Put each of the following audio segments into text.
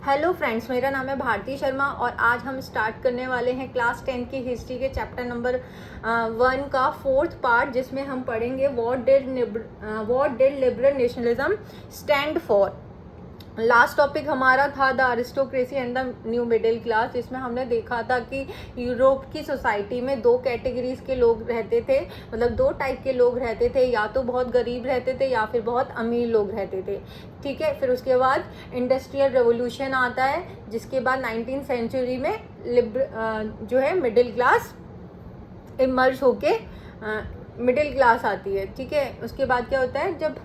Hello friends, मेरा नाम है भारती शर्मा और आज हम स्टार्ट करने वाले हैं क्लास 10 की हिस्ट्री के चैप्टर नंबर 1 का 4th पार्ट, जिसमें हम पढ़ेंगे what did liberal nationalism stand for. Last topic हमारा था the aristocracy and the new middle class, जिसमें हमने देखा था कि यूरोप की सोसाइटी में दो कैटेगरीज के लोग रहते थे, मतलब दो टाइप के लोग रहते थे, या तो बहुत गरीब रहते थे या फिर बहुत अमीर लोग रहते थे। ठीक है, फिर उसके बाद इंडस्ट्रियल रेवोल्यूशन आता है, जिसके बाद 19th सेंचुरी में जो है मिडिल क्लास इमर्ज होके मिडिल क्लास आती है। ठीक है, उसके बाद क्या होता है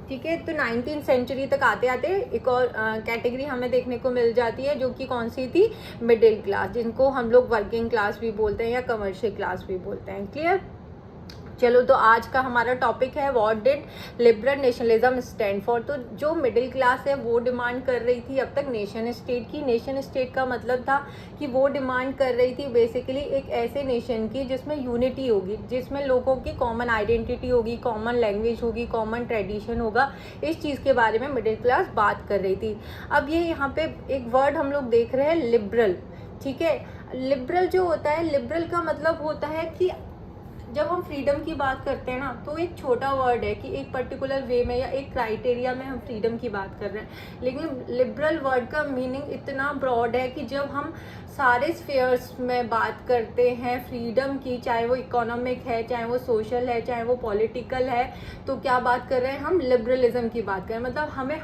ठीक है, तो 19th सेंचुरी तक आते आते एक और कैटेगरी हमें देखने को मिल जाती है, जो कि कौन सी थी? मिडिल क्लास, जिनको हम लोग वर्किंग क्लास भी बोलते हैं या कमर्शियल क्लास भी बोलते हैं। क्लियर? चलो, तो आज का हमारा टॉपिक है what did liberal nationalism stand for. तो जो मिडिल क्लास है वो डिमांड कर रही थी अब तक नेशन स्टेट की। नेशन स्टेट का मतलब था कि वो डिमांड कर रही थी बेसिकली एक ऐसे नेशन की जिसमें यूनिटी होगी, जिसमें लोगों की कॉमन आइडेंटिटी होगी, कॉमन लैंग्वेज होगी, कॉमन ट्रेडिशन होगा। इस चीज़ के बारे में मिडिल क्लास बात कर रही थी। अब ये यहाँ पे एक वर्ड हम लोग देख रहे हैं, लिबरल। ठीक है, लिबरल जो होता है, लिबरल का मतलब होता है कि जब हम फ्रीडम की बात करते हैं ना, तो एक छोटा वर्ड है कि एक पर्टिकुलर वे में या एक क्राइटेरिया में हम फ्रीडम की बात कर रहे हैं, लेकिन लिबरल वर्ड का मीनिंग इतना ब्रॉड है कि जब हम सारे स्फेयर्स में बात करते हैं फ्रीडम की, चाहे वो इकोनॉमिक है, चाहे वो सोशल है, चाहे वो पॉलिटिकल है, तो क्या बात कर रहे हैं हम? लिबरलिज्म की बात कर रहे हैं। मतलब हमें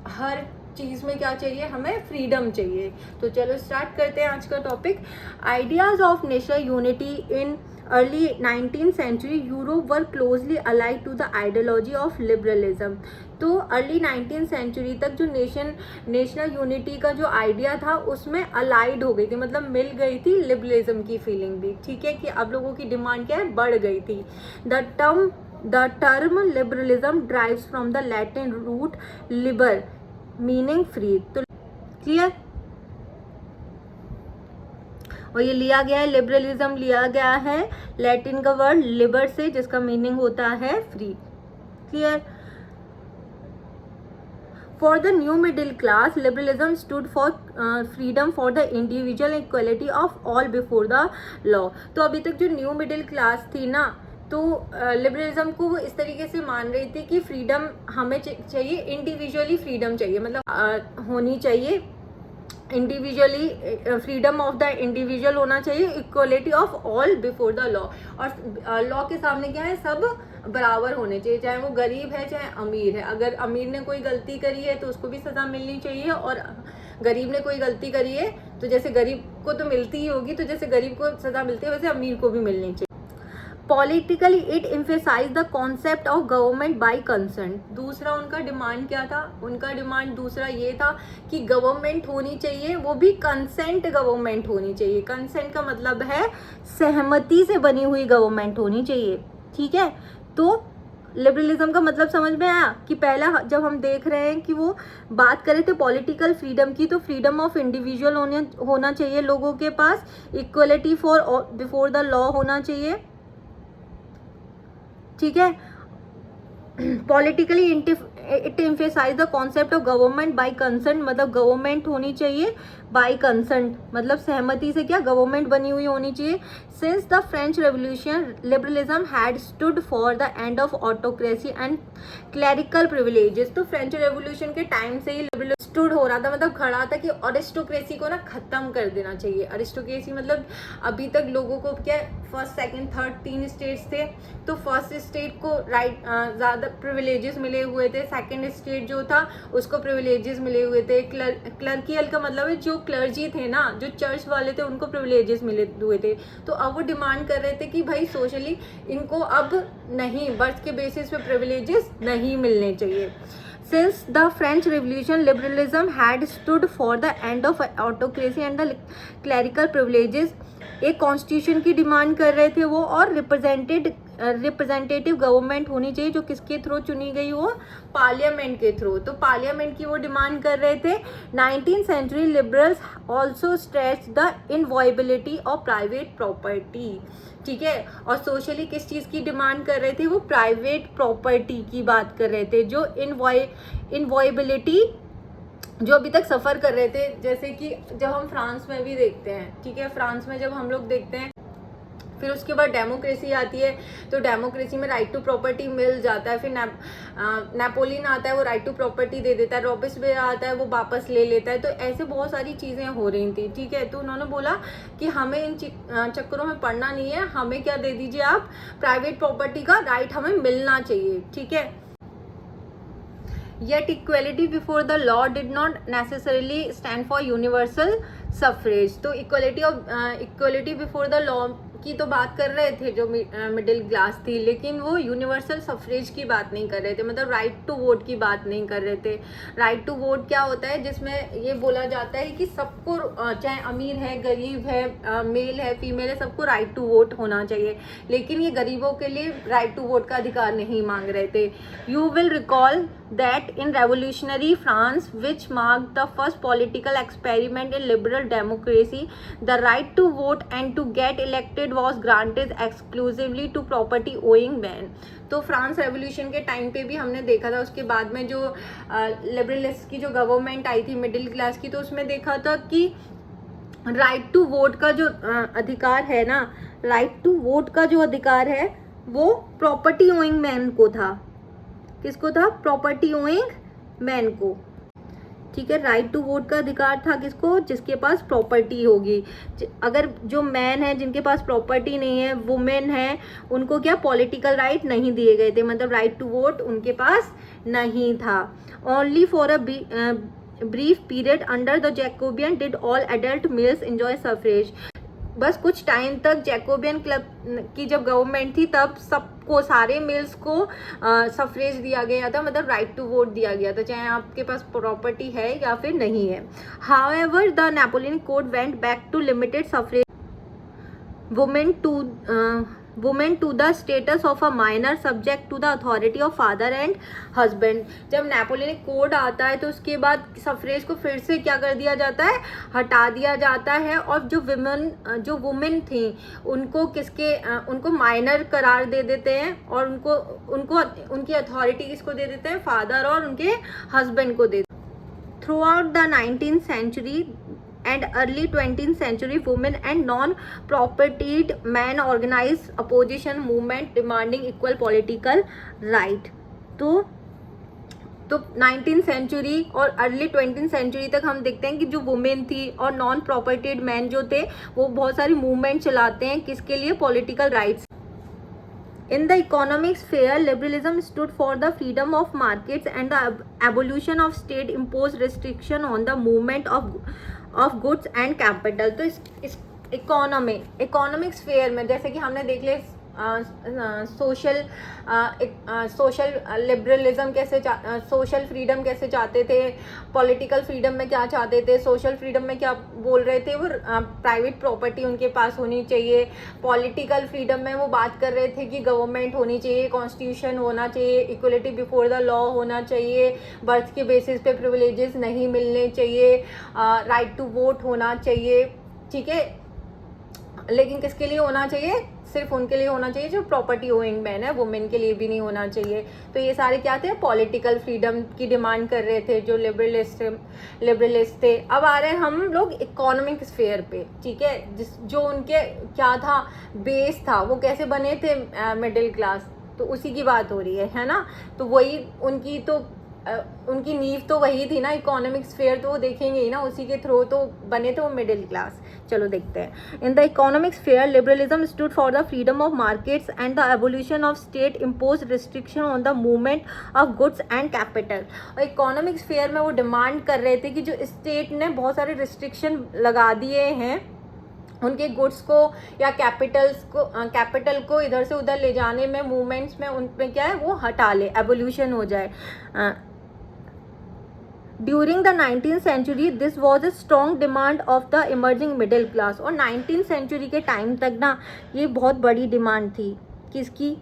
हर चीज़ में क्या चाहिए? हमें फ्रीडम चाहिए। तो चलो स्टार्ट करते हैं आज का topic. Ideas of national unity in early 19th century Europe were closely allied to the ideology of liberalism. तो अर्ली 19th सेंचुरी तक जो नेशनल यूनिटी का जो आइडिया था उसमें अलाइड हो गई थी, मतलब मिल गई थी लिबरलिज्म की फीलिंग भी। ठीक है, कि अब लोगों की डिमांड क्या है? बढ़ गई थी। The term liberalism drives from the Latin root liber meaning free. तो क्लियर? और ये लिया गया है, लिबरलिज्म लिया गया है लैटिन का वर्ड लिबर से, जिसका मीनिंग होता है free. Clear? For the new middle class liberalism stood for freedom for the individual, equality of all before the law. तो अभी तक जो न्यू मिडिल क्लास थी ना, तो लिबरलिज्म को वो इस तरीके से मान रही थी कि फ्रीडम हमें चाहिए, इंडिविजुअली फ्रीडम चाहिए, मतलब होनी चाहिए individually, freedom of the individual होना चाहिए, equality of all before the law. और लॉ के सामने क्या है? सब बराबर होने चाहिए, चाहे वो गरीब है चाहे अमीर है। अगर अमीर ने कोई गलती करी है तो उसको भी सज़ा मिलनी चाहिए, और गरीब ने कोई गलती करी है तो जैसे गरीब को तो मिलती ही होगी, तो जैसे गरीब को सज़ा मिलती है वैसे अमीर को भी मिलनी चाहिए। Politically it emphasise the concept of government by consent. दूसरा उनका डिमांड क्या था? उनका डिमांड दूसरा ये था कि गवर्नमेंट होनी चाहिए, वो भी कंसेंट गवर्नमेंट होनी चाहिए। कंसेंट का मतलब है सहमति से बनी हुई गवर्नमेंट होनी चाहिए। ठीक है, तो लिबरलिज्म का मतलब समझ में आया कि पहला जब हम देख रहे हैं कि वो बात करें थे पॉलिटिकल फ्रीडम की, तो फ्रीडम ऑफ इंडिविजुअल होना चाहिए लोगों के पास, equality for before the law होना चाहिए। ठीक है, politically it emphasise the concept of government by consent, मतलब गवर्नमेंट होनी चाहिए बाय कंसेंट, मतलब सहमति से क्या गवर्नमेंट बनी हुई होनी चाहिए। Since the French revolution liberalism had stood for the end of autocracy and clerical privileges. तो फ्रेंच रेवोल्यूशन के टाइम से ही लिबरलिज्म स्टूड हो रहा था, मतलब खड़ा था कि अरिस्टोक्रेसी को ना खत्म कर देना चाहिए। अरिस्टोक्रेसी मतलब अभी तक लोगों को क्या, फर्स्ट सेकंड थर्ड 3 स्टेट्स थे, तो फर्स्ट स्टेट को ज़्यादा प्रिविलेजेस मिले हुए थे, सेकंड स्टेट जो था उसको प्रिविलेजेस मिले हुए थे। क्लर्कियल का मतलब है जो क्लर्जी थे ना, जो चर्च वाले थे, उनको प्रिविलेजेस मिले हुए थे। तो अब वो डिमांड कर रहे थे कि भाई सोशली इनको अब नहीं, बर्थ के बेसिस पे प्रिविलेजेस नहीं मिलने चाहिए। Since the French Revolution, liberalism had stood for the end of autocracy and the clerical privileges. एक कॉन्स्टिट्यूशन की डिमांड कर रहे थे वो, और रिप्रेजेंटेटिव गवर्नमेंट होनी चाहिए, जो किसके थ्रू चुनी गई हो? पार्लियामेंट के थ्रू। तो पार्लियामेंट की वो डिमांड कर रहे थे। 19th century liberals also stress the inviolability of private property. ठीक है, और सोशली किस चीज़ की डिमांड कर रहे थे? वो प्राइवेट प्रॉपर्टी की बात कर रहे थे, जो इनवॉयबिलिटी जो अभी तक सफ़र कर रहे थे, जैसे कि जब हम फ्रांस में भी देखते हैं, ठीक है, फ्रांस में जब हम लोग देखते हैं, फिर उसके बाद डेमोक्रेसी आती है, तो डेमोक्रेसी में राइट टू प्रॉपर्टी मिल जाता है। फिर नेपोलियन आता है, वो राइट टू प्रॉपर्टी दे देता है। रॉबेस्पियर आता है, वो वापस ले लेता है। तो ऐसे बहुत सारी चीज़ें हो रही थी, ठीक है। तो उन्होंने बोला कि हमें इन चक्करों में पड़ना नहीं है, हमें क्या दे दीजिए आप, प्राइवेट प्रॉपर्टी का राइट हमें मिलना चाहिए, ठीक है। Yet equality before the law did not necessarily stand for universal suffrage। तो इक्वलिटी बिफोर द लॉ की तो बात कर रहे थे जो मिडिल क्लास थी, लेकिन वो यूनिवर्सल सफरेज की बात नहीं कर रहे थे, मतलब राइट टू वोट की बात नहीं कर रहे थे। राइट टू वोट क्या होता है, जिसमें ये बोला जाता है कि सबको, चाहे अमीर है, गरीब है, मेल है, फीमेल है, सबको राइट टू वोट होना चाहिए। लेकिन ये गरीबों के लिए राइट टू वोट का अधिकार नहीं मांग रहे थे। You will recall that in revolutionary France, which marked the first political experiment in liberal democracy, the right to vote and to get elected was granted exclusively to property owning men। तो France revolution के time पे भी हमने देखा था, उसके बाद में जो लिबरलिस्ट की जो गवर्नमेंट आई थी मिडिल क्लास की, तो उसमें देखा था कि राइट टू वोट का जो अधिकार है ना, राइट टू वोट का जो अधिकार है वो प्रॉपर्टी ओइंग मैन को था। किसको था? प्रॉपर्टी ओइंग मैन को, ठीक है। राइट टू वोट का अधिकार था किसको? जिसके पास प्रॉपर्टी होगी। अगर जो मैन है जिनके पास प्रॉपर्टी नहीं है, वुमेन है, उनको क्या पॉलिटिकल राइट नहीं दिए गए थे, मतलब राइट टू वोट उनके पास नहीं था। Only for a brief period under the Jacobin did all adult males enjoy suffrage. बस कुछ टाइम तक जैकोबियन क्लब की जब गवर्नमेंट थी, तब सबको, सारे मेल्स को सफरेज दिया गया था, मतलब राइट टू वोट दिया गया था, चाहे आपके पास प्रॉपर्टी है या फिर नहीं है। However the Napoleon code went back to limited suffrage women to the status of a minor subject to the authority of father and husband. जब नेपोलियन कोड आता है तो उसके बाद सफरेज को फिर से क्या कर दिया जाता है? हटा दिया जाता है। और जो वुमेन थी उनको उनको माइनर करार दे देते हैं, और उनकी अथॉरिटी किसको दे देते हैं? फादर और उनके हस्बैंड को दे। Throughout the 19th century and early 20th century, women and non-propertied men organized opposition movement demanding equal political right। तो 19th सेंचुरी और अर्ली 20th सेंचुरी तक हम देखते हैं कि जो वुमेन थी और नॉन प्रॉपर्टीड मैन जो थे, वो बहुत सारी मूवमेंट चलाते हैं, किसके लिए? Political rights. In the economic sphere, liberalism stood for the freedom of markets and the abolition of state-imposed restriction on the movement of goods and capital। तो इस इकोनॉमिक स्फेयर में, जैसे कि हमने देख लिया सोशल लिबरलिज्म कैसे, सोशल फ्रीडम कैसे चाहते थे, पॉलिटिकल फ्रीडम में क्या चाहते थे, सोशल फ्रीडम में क्या बोल रहे थे, वो प्राइवेट प्रॉपर्टी उनके पास होनी चाहिए। पॉलिटिकल फ्रीडम में वो बात कर रहे थे कि गवर्नमेंट होनी चाहिए, कॉन्स्टिट्यूशन होना चाहिए, इक्वलिटी बिफोर द लॉ होना चाहिए, बर्थ के बेसिस पे प्रिविलेजेस नहीं मिलने चाहिए, राइट टू वोट होना चाहिए, ठीक है। लेकिन किसके लिए होना चाहिए? सिर्फ उनके लिए होना चाहिए जो प्रॉपर्टी ओइंग मैन है, वुमेन के लिए भी नहीं होना चाहिए। तो ये सारे क्या थे? पॉलिटिकल फ्रीडम की डिमांड कर रहे थे जो लिबरलिस्ट थे। अब आ रहे हैं हम लोग इकोनॉमिक स्फेयर पे, ठीक है। जो उनके क्या था, बेस था, वो कैसे बने थे मिडिल क्लास, तो उसी की बात हो रही है ना। तो वही उनकी नींव तो वही थी ना, इकोनॉमिक स्फेयर, तो वो देखेंगे ही ना, उसी के थ्रू तो बने थे वो मिडिल क्लास। चलो देखते हैं। In the economic sphere, liberalism stood for the freedom of markets and the abolition of state impose restriction on the movement of goods and capital. और इकोनॉमिक स्फेयर में वो डिमांड कर रहे थे कि जो स्टेट ने बहुत सारे रिस्ट्रिक्शन लगा दिए हैं उनके गुड्स को या कैपिटल को इधर से उधर ले जाने में, मूवमेंट्स में, उन पे क्या है, वो हटा ले, एवोल्यूशन हो जाए। During the 19th century this was a strong demand of the emerging middle class. और 19th सेंचुरी के टाइम तक ना ये बहुत बड़ी डिमांड थी, किसकी?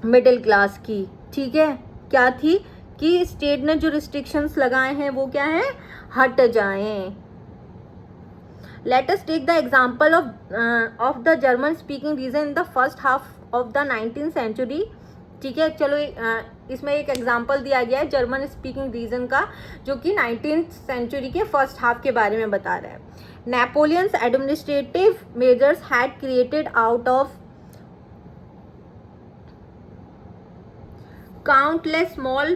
मिडिल क्लास की, ठीक है। क्या थी? कि स्टेट ने जो रिस्ट्रिक्शंस लगाए हैं वो क्या है? हट जाएं। Let us take the example of the German speaking region in the first half of the 19th century। ठीक है, चलो इसमें एक एग्जांपल दिया गया है जर्मन स्पीकिंग रीजन का, जो कि 19th सेंचुरी के फर्स्ट हाफ के बारे में बता रहा है। Napoleon's administrative measures had created out of countless small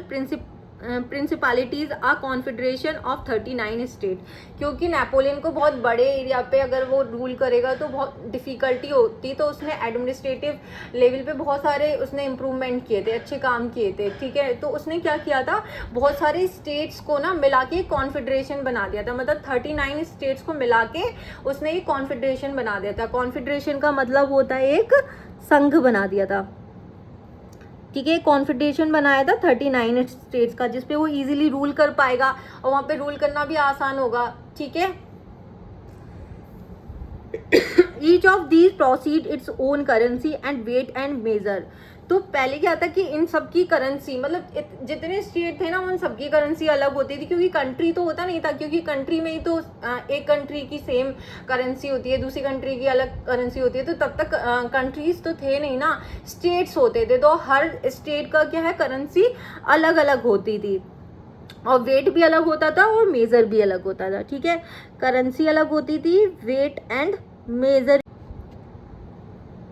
principalities a confederation of 39 state. क्योंकि नेपोलियन को बहुत बड़े एरिया पे अगर वो रूल करेगा तो बहुत डिफिकल्टी होती, तो उसने एडमिनिस्ट्रेटिव लेवल पे बहुत सारे उसने इम्प्रूवमेंट किए थे, अच्छे काम किए थे। ठीक है, तो उसने क्या किया था, बहुत सारे स्टेट्स को ना मिला के कॉन्फेडरेशन बना दिया था, मतलब 39 स्टेट्स को मिला के उसने एक कॉन्फेडरेशन बना दिया था। कॉन्फेडरेशन का मतलब होता है एक संघ बना दिया था। ठीक है, कॉन्फेडरेशन बनाया था 39 स्टेट्स का, जिसपे वो इजीली रूल कर पाएगा और वहां पे रूल करना भी आसान होगा। ठीक है, each of these proceed its own currency and weight and measure. तो पहले क्या था कि इन सबकी करेंसी, मतलब जितने स्टेट थे ना उन सबकी करेंसी अलग होती थी, क्योंकि कंट्री तो होता नहीं था, क्योंकि कंट्री में ही तो एक कंट्री की सेम करेंसी होती है, दूसरी कंट्री की अलग करेंसी होती है, तो तब तक कंट्रीज तो थे नहीं ना, स्टेट्स होते थे, तो हर स्टेट का क्या है करेंसी अलग अलग होती थी और वेट भी अलग होता था और मेजर भी अलग होता था। ठीक है, करेंसी अलग होती थी, वेट एंड मेजर,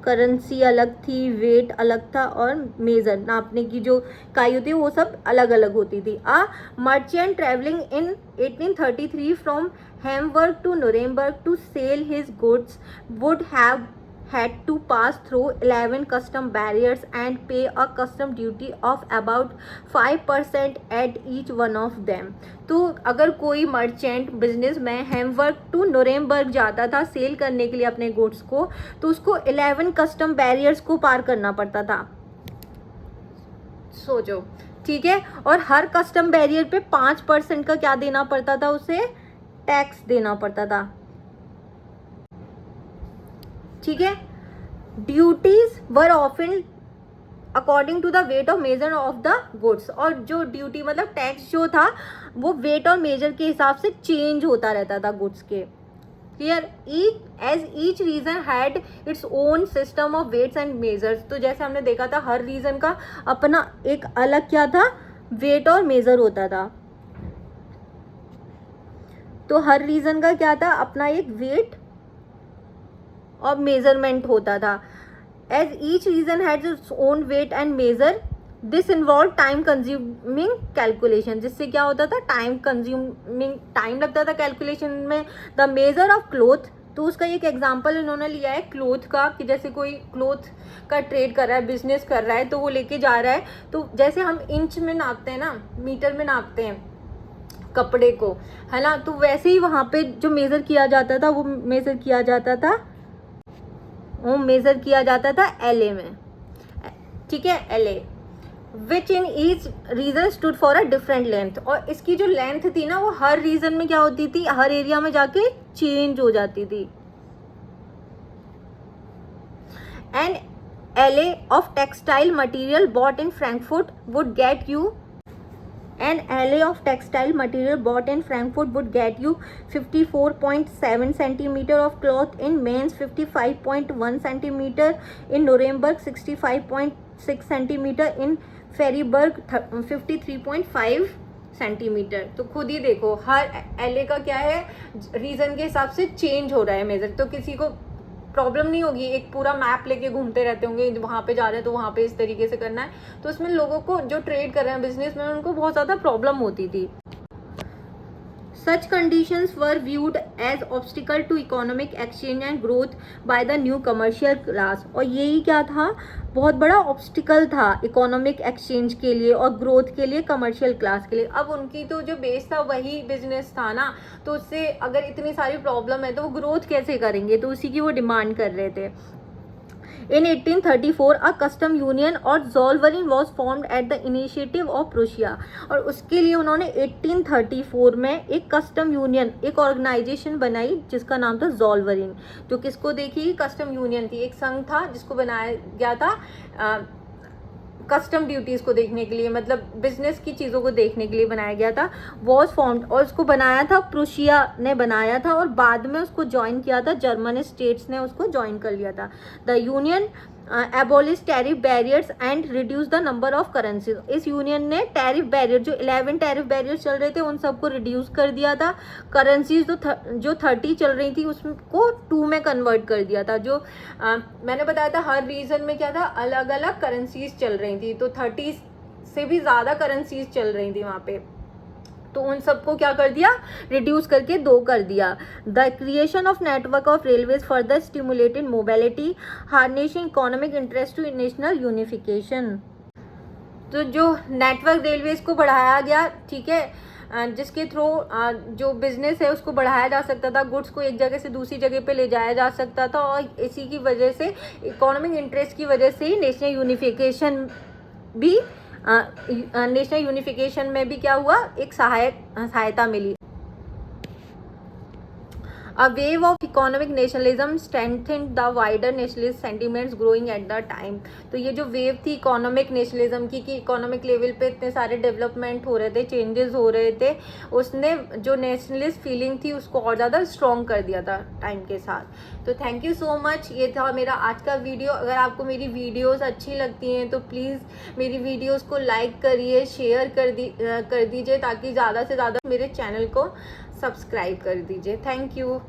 करेंसी अलग थी, वेट अलग था और मेजर नापने की जो इकाई होती है वो सब अलग अलग होती थी। A merchant travelling in 1833 from Hamburg to Nuremberg to sell his goods would have had to pass through 11 custom barriers and pay a custom duty of about 5% at each one of them। तो अगर कोई merchant businessman Hamburg to नूरेमबर्ग जाता था cell करने के लिए अपने goods को, तो उसको 11 कस्टम बैरियर्स को पार करना पड़ता था, सोचो। ठीक है, और हर कस्टम बैरियर पे 5% का क्या देना पड़ता था, उसे टैक्स देना पड़ता था। ठीक है, duties were often according to the weight और मेजर ऑफ द गुड्स। और जो ड्यूटी मतलब टैक्स जो था वो वेट और मेजर के हिसाब से चेंज होता रहता था गुड्स के। Clear, each region had its own system of weights and measures. तो जैसे हमने देखा था हर रीजन का अपना एक अलग क्या था, वेट और मेजर होता था। तो हर रीजन का क्या था, अपना एक वेट और मेजरमेंट होता था। As each region has its own weight and measure, this involve time consuming calculation. जिससे क्या होता था, टाइम लगता था कैलकुलेशन में। द मेजर ऑफ क्लोथ, तो उसका एक एग्जांपल इन्होंने लिया है क्लोथ का, कि जैसे कोई क्लोथ का ट्रेड कर रहा है, बिजनेस कर रहा है, तो वो लेके जा रहा है, तो जैसे हम इंच में नापते हैं ना, मीटर में नापते हैं कपड़े को, है ना, तो वैसे ही वहाँ पे जो मेजर किया जाता था वो मेजर किया जाता था LA में। ठीक है, LA which in each reason stood for a different length. और इसकी जो लेंथ थी ना वो हर रीजन में क्या होती थी, हर एरिया में जाके चेंज हो जाती थी। And LA of textile material bought in Frankfurt would get you An alley of textile material bought in Frankfurt would get you 54.7 centimeter of cloth in Mainz, 55.1 centimeter in Nuremberg, 65.6 centimeter in Freiburg, 53.5 centimetre. तो खुद ही देखो हर LA का क्या है, reason के हिसाब से change हो रहा है मेजर। तो किसी को प्रॉब्लम नहीं होगी, एक पूरा मैप लेके घूमते रहते होंगे, वहाँ पे जा रहे हैं तो वहाँ पे इस तरीके से करना है, तो उसमें लोगों को जो ट्रेड कर रहे हैं बिजनेस में उनको बहुत ज़्यादा प्रॉब्लम होती थी। Such conditions were viewed as obstacle to economic exchange and growth by the new commercial class। और यही क्या था, बहुत बड़ा ऑब्स्टिकल था इकोनॉमिक एक्सचेंज के लिए और ग्रोथ के लिए कमर्शियल क्लास के लिए। अब उनकी तो जो बेस था वही बिजनेस था ना, तो उससे अगर इतनी सारी प्रॉब्लम है तो वो ग्रोथ कैसे करेंगे, तो उसी की वो डिमांड कर रहे थे। In 1834 a custom union और Zollverein was formed at the initiative of Prussia। और उसके लिए उन्होंने 1834 में एक कस्टम यूनियन, एक ऑर्गेनाइजेशन बनाई जिसका नाम था Zollverein। जो किसको देखी, कस्टम यूनियन थी, एक संघ था जिसको बनाया गया था कस्टम ड्यूटीज़ को देखने के लिए, मतलब बिजनेस की चीज़ों को देखने के लिए बनाया गया था। वॉज फॉर्म्ड, और उसको बनाया था प्रूशिया ने बनाया था, और बाद में उसको ज्वाइन किया था जर्मन स्टेट्स ने उसको ज्वाइन कर लिया था। The union abolish tariff barriers and reduce the number of currencies. इस यूनियन ने टैरिफ बैरियर, जो 11 टैरिफ बैरियर्स चल रहे थे उन सबको रिड्यूस कर दिया था। करेंसीज जो 30 चल रही थी उसको 2 में कन्वर्ट कर दिया था। जो मैंने बताया था हर रीजन में क्या था, अलग अलग करेंसीज चल रही थी, तो 30 से भी ज़्यादा करेंसीज चल रही थी वहाँ पे, तो उन सबको क्या कर दिया, रिड्यूस करके 2 कर दिया। The creation of network of railways further stimulated mobility, harnessing economic interest to national unification. तो जो नेटवर्क रेलवेज को बढ़ाया गया, ठीक है, जिसके थ्रू जो बिजनेस है उसको बढ़ाया जा सकता था, गुड्स को एक जगह से दूसरी जगह पे ले जाया जा सकता था, और इसी की वजह से इकोनॉमिक इंटरेस्ट की वजह से ही नेशनल यूनिफिकेशन भी नेशनल यूनिफिकेशन में भी क्या हुआ, एक सहायता मिली। A wave of economic nationalism strengthened the wider nationalist sentiments growing at the time। तो ये जो वेव थी इकोनॉमिक नेशनलिज्म की, कि इकोनॉमिक लेवल पे इतने सारे डेवलपमेंट हो रहे थे, चेंजेस हो रहे थे, उसने जो नेशनलिस्ट फीलिंग थी उसको और ज़्यादा स्ट्रॉन्ग कर दिया था टाइम के साथ। तो थैंक यू सो मच, ये था मेरा आज का वीडियो। अगर आपको मेरी वीडियोस अच्छी लगती हैं तो प्लीज़ मेरी वीडियोस को लाइक करिए, शेयर कर दीजिए, ताकि ज़्यादा से ज़्यादा मेरे चैनल को सब्सक्राइब कर दीजिए। Thank you.